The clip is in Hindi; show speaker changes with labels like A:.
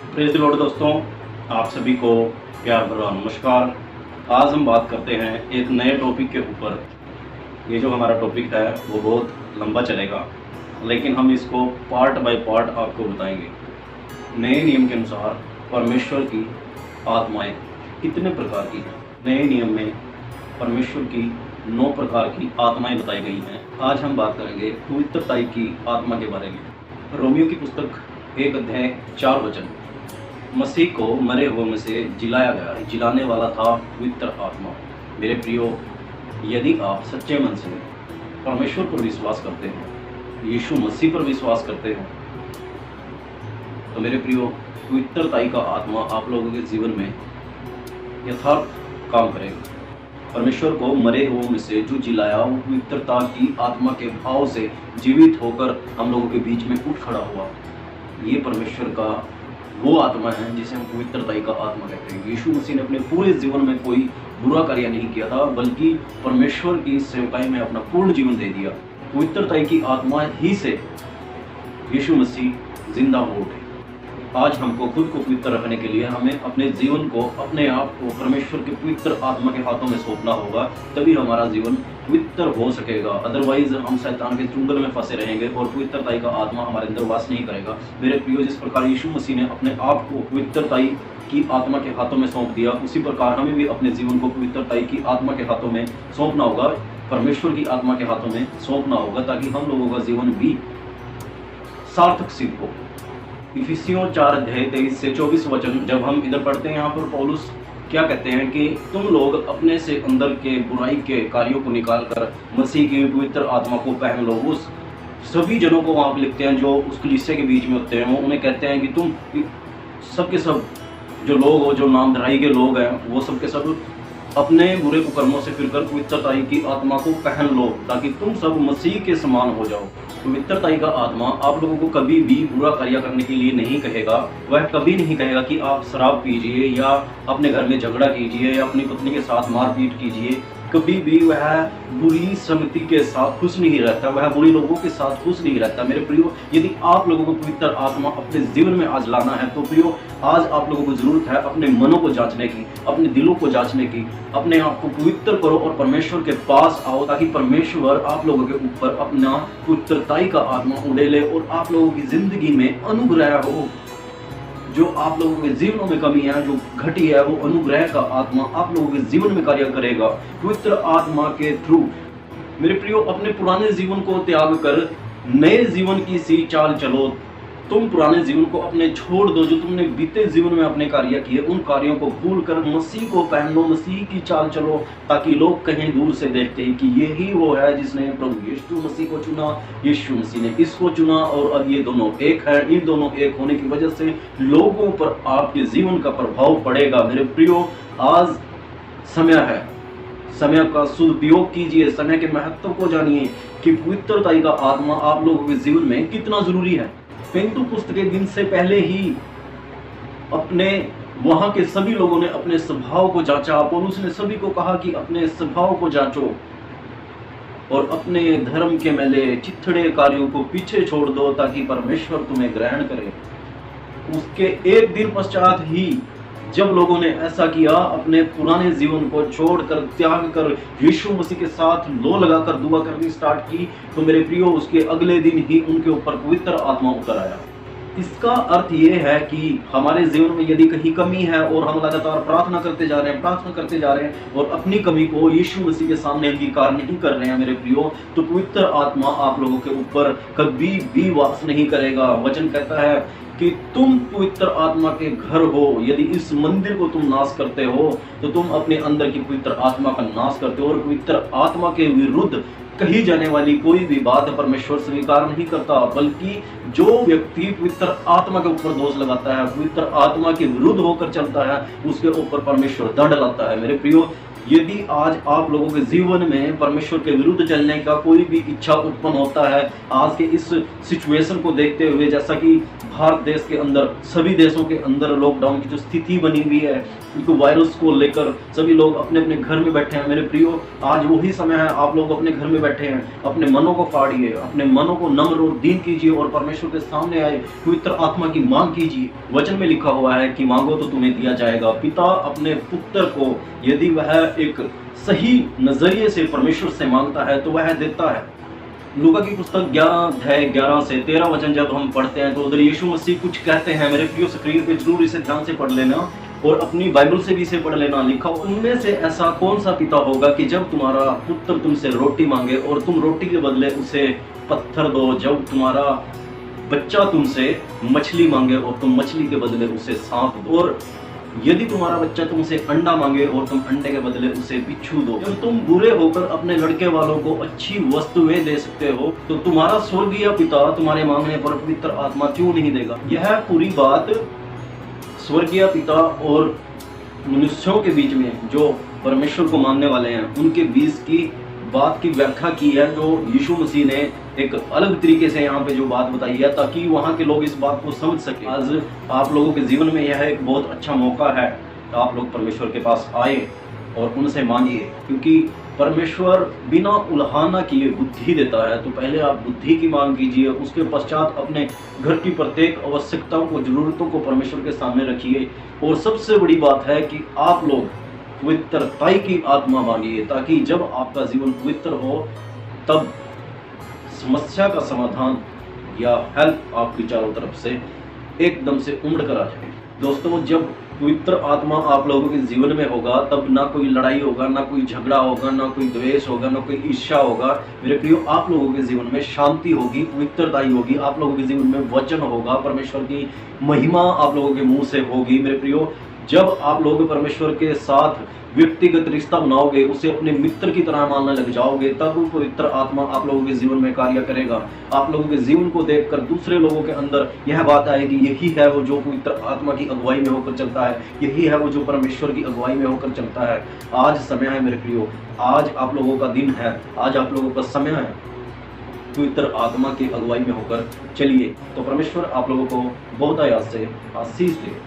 A: प्रेज़ द लॉर्ड दोस्तों, आप सभी को प्यार भरा नमस्कार। आज हम बात करते हैं एक नए टॉपिक के ऊपर। ये जो हमारा टॉपिक है वो बहुत लंबा चलेगा, लेकिन हम इसको पार्ट बाय पार्ट आपको बताएंगे। नए नियम के अनुसार परमेश्वर की आत्माएं कितने प्रकार की हैं। नए नियम में परमेश्वर की 9 प्रकार की आत्माएं बताई गई हैं। आज हम बात करेंगे पवित्रताई की आत्मा के बारे में। रोमियो की पुस्तक 1 अध्याय 4 वचन। मसीह को मरे हुए में से जिलाया गया, जिलाने वाला था पवित्र आत्मा। मेरे प्रियो, यदि आप सच्चे मन से परमेश्वर पर विश्वास करते हो, यीशु मसीह पर विश्वास करते हो, तो मेरे प्रियो पवित्रताई का आत्मा आप लोगों के जीवन में यथार्थ काम करेगा। परमेश्वर को मरे हुए में से जो जिलाया, वो पवित्रता की आत्मा के भाव से जीवित होकर हम लोगों के बीच में उठ खड़ा हुआ। ये परमेश्वर का वो आत्मा है जिसे हम पवित्रताई का आत्मा कहते हैं। यीशु मसीह ने अपने पूरे जीवन में कोई बुरा कार्य नहीं किया था, बल्कि परमेश्वर की सेवकाई में अपना पूर्ण जीवन दे दिया। पवित्रताई की आत्मा ही से यीशु मसीह जिंदा हो उठे। आज हमको खुद को पवित्र रखने के लिए हमें अपने जीवन को, अपने आप को परमेश्वर के पवित्र आत्मा के हाथों में सौंपना होगा, तभी हमारा जीवन पवित्र हो सकेगा। अदरवाइज हम शैतान के चुंगल में फंसे रहेंगे और पवित्रताई का आत्मा हमारे अंदर वास नहीं करेगा। मेरे प्रियो, जिस प्रकार यीशु मसीह ने अपने आप को पवित्रताई की आत्मा के हाथों में सौंप दिया, उसी प्रकार हमें भी अपने जीवन को पवित्रताई की आत्मा के हाथों में सौंपना होगा, परमेश्वर की आत्मा के हाथों में सौंपना होगा, ताकि हम लोगों का जीवन भी सार्थक सिद्ध हो। इफिसियों 4 अध्याय 23 से 24 वचन जब हम इधर पढ़ते हैं, यहाँ पर पौलुस क्या कहते हैं कि तुम लोग अपने से अंदर के बुराई के कार्यों को निकालकर मसीह की पवित्र आत्मा को पहन लो। उस सभी जनों को वहाँ पे लिखते हैं जो उस कलीसिया के बीच में होते हैं, वो उन्हें कहते हैं कि तुम सब के सब जो लोग हो, जो नामधराई के लोग हैं, वो सब के सब अपने बुरे कुकर्मों से फिरकर पवित्रताई की आत्मा को पहन लो, ताकि तुम सब मसीह के समान हो जाओ। पवित्रताई का आत्मा आप लोगों को कभी भी बुरा कार्य करने के लिए नहीं कहेगा। वह कभी नहीं कहेगा कि आप शराब पीजिए या अपने घर में झगड़ा कीजिए या अपनी पत्नी के साथ मारपीट कीजिए। कभी भी वह बुरी संगति के साथ खुश नहीं रहता, वह बुरे लोगों के साथ खुश नहीं रहता। मेरे प्रियो, यदि आप लोगों को पवित्र आत्मा अपने जीवन में आज लाना है, तो प्रियो आज आप लोगों को जरूरत है अपने मनों को जांचने की, अपने दिलों को जांचने की। अपने आप को पवित्र करो और परमेश्वर के पास आओ, ताकि परमेश्वर आप लोगों के ऊपर अपना पवित्रताई का आत्मा उड़ेले और आप लोगों की जिंदगी में अनुग्रह हो। जो आप लोगों के जीवनों में कमी है, जो घटी है, वो अनुग्रह का आत्मा आप लोगों के जीवन में कार्य करेगा पवित्र आत्मा के थ्रू। मेरे प्रियो, अपने पुराने जीवन को त्याग कर नए जीवन की सी चाल चलो। तुम पुराने जीवन को अपने छोड़ दो, जो तुमने बीते जीवन में अपने कार्य किए, उन कार्यों को भूल कर मसीह को पहन लो, मसीह की चाल चलो, ताकि लोग कहीं दूर से देखते हैं कि यही वो है जिसने प्रभु यीशु मसीह को चुना, यीशु मसीह ने इसको चुना और अब ये दोनों एक है। इन दोनों एक होने की वजह से लोगों पर आपके जीवन का प्रभाव पड़ेगा। मेरे प्रियो, आज समय है, समय का सदुपयोग कीजिए, समय के महत्व को जानिए कि पवित्रताई का आत्मा आप लोगों के जीवन में कितना जरूरी है। पेंतुकुस्त के दिन से पहले ही अपने वहां के सभी लोगों ने अपने स्वभाव को जांचा। पौलुस ने सभी को कहा कि अपने स्वभाव को जांचो और अपने धर्म के मैले चिथड़े कार्यों को पीछे छोड़ दो, ताकि परमेश्वर तुम्हें ग्रहण करे। उसके एक दिन पश्चात ही जब लोगों ने ऐसा किया, अपने पुराने जीवन को छोड़कर, त्याग कर यीशु मसीह के साथ लो लगाकर दुआ करनी स्टार्ट की, तो मेरे प्रियो उसके अगले दिन ही उनके ऊपर पवित्र आत्मा उतर आया। इसका अर्थ ये है कि हमारे जीवन में यदि कहीं कमी है और हम लगातार प्रार्थना करते जा रहे हैं और अपनी कमी को यीशु मसीह के सामने अंगीकार नहीं कर रहे हैं, मेरे प्रियो, तो पवित्र आत्मा आप लोगों के ऊपर कभी भी वास नहीं करेगा। वचन कहता है कि तुम पवित्र आत्मा के घर हो। यदि इस मंदिर को तुम नाश करते हो, तो तुम अपने अंदर की पवित्र आत्मा का नाश करते हो, और पवित्र आत्मा के विरुद्ध कही जाने वाली कोई भी बात परमेश्वर स्वीकार नहीं करता। बल्कि जो व्यक्ति पवित्र आत्मा के ऊपर दोष लगाता है, पवित्र आत्मा के विरुद्ध होकर चलता है, उसके ऊपर परमेश्वर दंड लाता है। मेरे प्रियो, यदि आज आप लोगों के जीवन में परमेश्वर के विरुद्ध चलने का कोई भी इच्छा उत्पन्न होता है, आज के इस सिचुएशन को देखते हुए, जैसा कि भारत देश के अंदर, सभी देशों के अंदर लॉकडाउन की जो स्थिति बनी हुई है, क्योंकि वायरस को लेकर सभी लोग अपने अपने घर में बैठे हैं। मेरे प्रियो, आज वही समय है, आप लोग अपने घर में बैठे हैं, अपने मनों को फाड़िए, अपने मनों को नम्र और दीन कीजिए और परमेश्वर के सामने आए, पवित्र आत्मा की मांग कीजिए। वचन में लिखा हुआ है कि मांगो तो तुम्हें दिया जाएगा। पिता अपने पुत्र को यदि वह एक सही नजरिए से परमेश्वर से मांगता है तो वह देता है। लूका की पुस्तक 11 से 13 वचन जब हम पढ़ते हैं तो उधर यीशु मसीह कुछ कहते हैं। मेरे प्रियो, स्क्रीन पे जरूर इसे ध्यान से पढ़ लेना और अपनी बाइबल से भी इसे पढ़ लेना। लिखा, उनमें से ऐसा कौन सा पिता होगा कि जब तुम्हारा पुत्र तुमसे रोटी मांगे और तुम रोटी के बदले उसे पत्थर दो, जब तुम्हारा बच्चा तुमसे मछली मांगे और तुम मछली के बदले उसे सांप दो, और यदि तुम्हारा बच्चा तुमसे अंडा मांगे और तुम अंडे के बदले उसे बिच्छू दो। जब तुम बुरे होकर अपने लड़के वालों को अच्छी वस्तुएं दे सकते हो तो तुम्हारा स्वर्गीय पिता तुम्हारे मांगने पर पवित्र आत्मा क्यों नहीं देगा। यह पूरी बात स्वर्गीय पिता और मनुष्यों के बीच में, जो परमेश्वर को मानने वाले हैं, उनके बीच की बात की व्याख्या की है, जो यीशु मसीह ने एक अलग तरीके से यहाँ पे जो बात बताई है, ताकि वहाँ के लोग इस बात को समझ सके। आज आप लोगों के जीवन में यह एक बहुत अच्छा मौका है, आप लोग परमेश्वर के पास आए और उनसे मांगिए, क्योंकि परमेश्वर बिना उल्हाना किए बुद्धि देता है। तो पहले आप बुद्धि की मांग कीजिए, उसके पश्चात अपने घर की प्रत्येक आवश्यकताओं को, जरूरतों को परमेश्वर के सामने रखिए। और सबसे बड़ी बात है कि आप लोग पवित्रताई की आत्मा मांगिए, ताकि जब आपका जीवन पवित्र हो तब समस्या का समाधान या हेल्प आपकी चारों तरफ से एकदम से उमड़ कर आ जाए। दोस्तों, जब पवित्र आत्मा आप लोगों के जीवन में होगा तब ना कोई लड़ाई होगा, ना कोई झगड़ा होगा, ना कोई द्वेष होगा, ना कोई ईर्ष्या होगा। मेरे प्रियो, आप लोगों के जीवन में शांति होगी, पवित्रताई होगी, आप लोगों के जीवन में वचन होगा, परमेश्वर की महिमा आप लोगों के मुंह से होगी। मेरे प्रियो, जब आप लोग परमेश्वर के साथ व्यक्तिगत रिश्ता बनाओगे, उसे अपने मित्र की तरह मानने लग जाओगे, तब वो पवित्र आत्मा आप लोगों के जीवन में कार्य करेगा। आप लोगों के जीवन को देखकर दूसरे लोगों के अंदर यह बात आएगी, यही है वो जो पवित्र आत्मा की अगुवाई में होकर चलता है, यही है वो जो परमेश्वर की अगुवाई में होकर चलता है। आज समय है मेरे प्रियो, आज आप लोगों का दिन है, आज आप लोगों का समय है, पवित्र आत्मा की अगुवाई में होकर चलिए। तो परमेश्वर आप लोगों को बहुत आयास से आशीष दे।